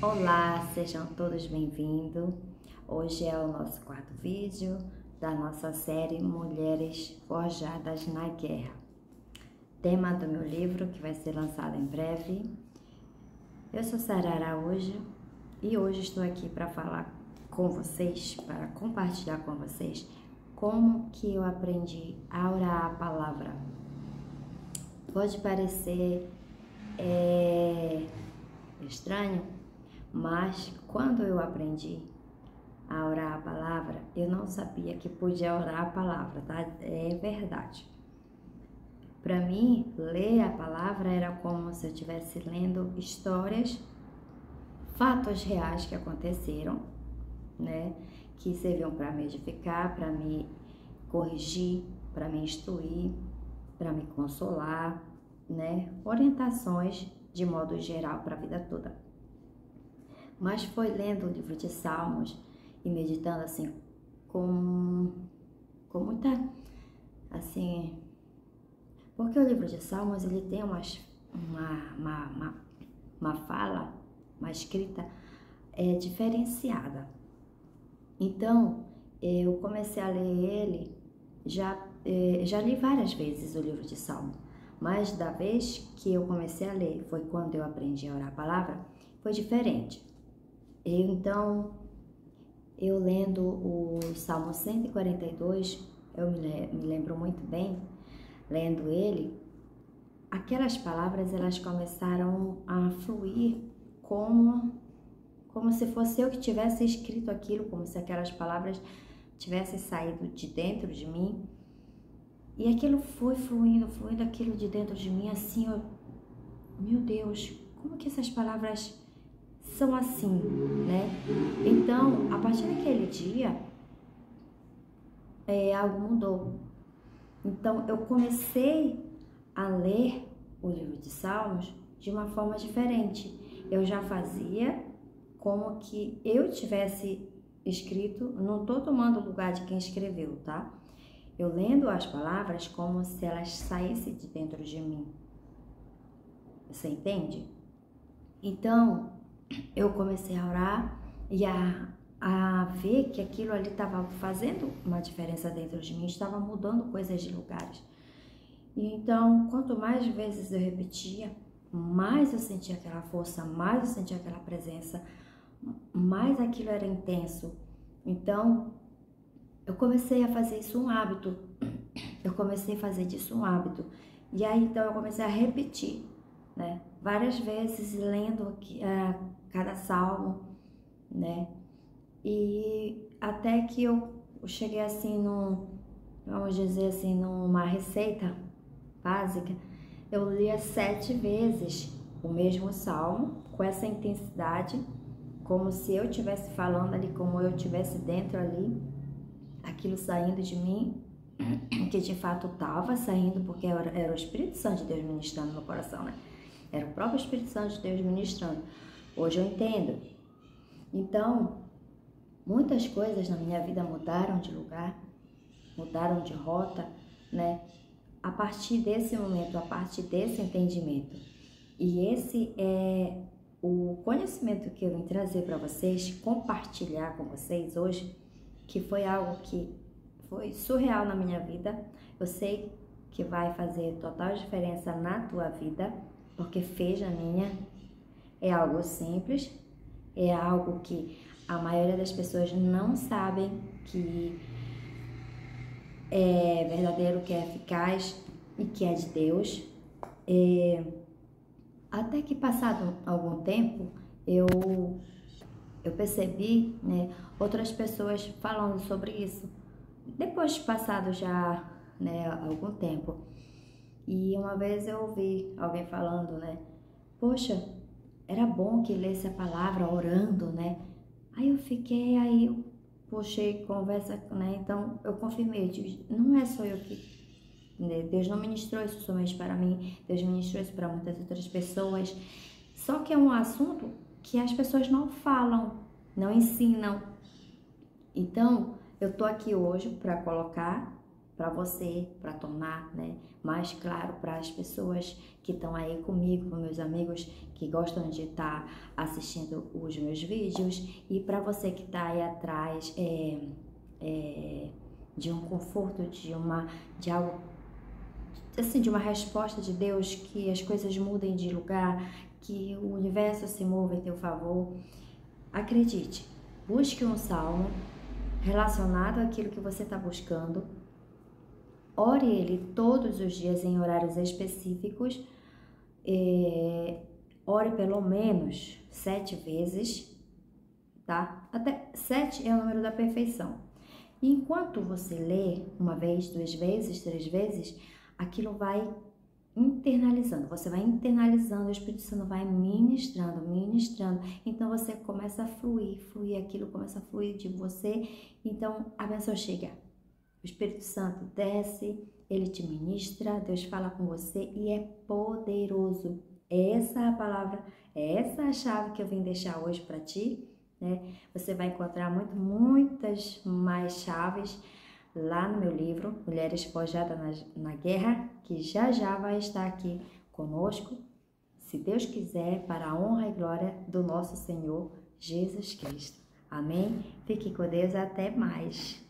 Olá, sejam todos bem-vindos. Hoje é o nosso quarto vídeo da nossa série Mulheres Forjadas na Guerra. Tema do meu livro que vai ser lançado em breve. Eu sou Sara Araújo e hoje estou aqui para falar com vocês, para compartilhar com vocês como que eu aprendi a orar a palavra. Pode parecer estranho, mas quando eu aprendi a orar a palavra, eu não sabia que podia orar a palavra, tá? É verdade. Para mim, ler a palavra era como se eu estivesse lendo histórias, fatos reais que aconteceram, né? Que serviam para me edificar, para me corrigir, para me instruir, para me consolar, né? Orientações de modo geral para a vida toda. Mas foi lendo o livro de Salmos e meditando assim com muita, assim, porque o livro de Salmos ele tem uma fala, uma escrita diferenciada. Então eu comecei a ler ele, já li várias vezes o livro de Salmos, mas da vez que eu comecei a ler, foi quando eu aprendi a orar a palavra, foi diferente. Então, eu lendo o Salmo 142, eu me lembro muito bem, lendo ele, aquelas palavras elas começaram a fluir como se fosse eu que tivesse escrito aquilo, como se aquelas palavras tivessem saído de dentro de mim. E aquilo foi fluindo aquilo de dentro de mim, assim, meu Deus, como que essas palavras são assim, né? Então, a partir daquele dia, algo mudou. Então, eu comecei a ler o livro de Salmos de uma forma diferente. Eu já fazia como que eu tivesse escrito, não estou tomando o lugar de quem escreveu, tá? Eu lendo as palavras como se elas saíssem de dentro de mim. Você entende? Então, eu comecei a orar e a ver que aquilo ali estava fazendo uma diferença dentro de mim, estava mudando coisas de lugares. E então, quanto mais vezes eu repetia, mais eu sentia aquela força, mais eu sentia aquela presença, mais aquilo era intenso. Então, eu comecei a fazer isso um hábito. Eu comecei a fazer disso um hábito. E aí, então, eu comecei a repetir, né? Várias vezes, lendo cada salmo, né? E até que eu cheguei assim vamos dizer assim, numa receita básica, eu lia 7 vezes o mesmo salmo, com essa intensidade, como se eu estivesse falando ali, como eu estivesse dentro ali, aquilo saindo de mim, que de fato estava saindo, porque era o Espírito Santo de Deus ministrando no coração, né? Era o próprio Espírito Santo de Deus ministrando. Hoje eu entendo. Então, muitas coisas na minha vida mudaram de lugar, mudaram de rota, né? A partir desse momento, a partir desse entendimento. E esse é o conhecimento que eu vim trazer para vocês, compartilhar com vocês hoje, que foi algo que foi surreal na minha vida. Eu sei que vai fazer total diferença na tua vida, porque fez na minha. É algo simples, é algo que a maioria das pessoas não sabem que é verdadeiro, que é eficaz e que é de Deus. Até que passado algum tempo, eu percebi, né, outras pessoas falando sobre isso. Depois de passado já, né, algum tempo. E uma vez eu ouvi alguém falando, né, poxa, era bom que lesse a palavra orando, né? Aí eu puxei conversa, né? Então eu confirmei, não é só eu que, né? Deus não ministrou isso somente para mim, Deus ministrou isso para muitas outras pessoas. Só que é um assunto que as pessoas não falam, não ensinam. Então, eu tô aqui hoje para colocar para você, para tornar, né, mais claro para as pessoas que estão aí comigo, com meus amigos que gostam de estar assistindo os meus vídeos, e para você que está aí atrás de um conforto, de algo assim, de uma resposta de Deus, que as coisas mudem de lugar, que o universo se mova em teu favor. Acredite, busque um salmo relacionado àquilo que você está buscando. Ore ele todos os dias em horários específicos. Ore pelo menos 7 vezes, tá? Até 7 é o número da perfeição. E enquanto você lê uma vez, 2 vezes, 3 vezes, aquilo vai internalizando. Você vai internalizando, o Espírito Santo vai ministrando. Então você começa a fluir, aquilo começa a fluir de você. Então a bênção chega. O Espírito Santo desce, ele te ministra, Deus fala com você e é poderoso. Essa é a palavra, essa é a chave que eu vim deixar hoje para ti, né? Você vai encontrar muitas mais chaves lá no meu livro, Mulheres Forjadas na Guerra, que já vai estar aqui conosco, se Deus quiser, para a honra e glória do nosso Senhor Jesus Cristo. Amém? Fique com Deus, até mais.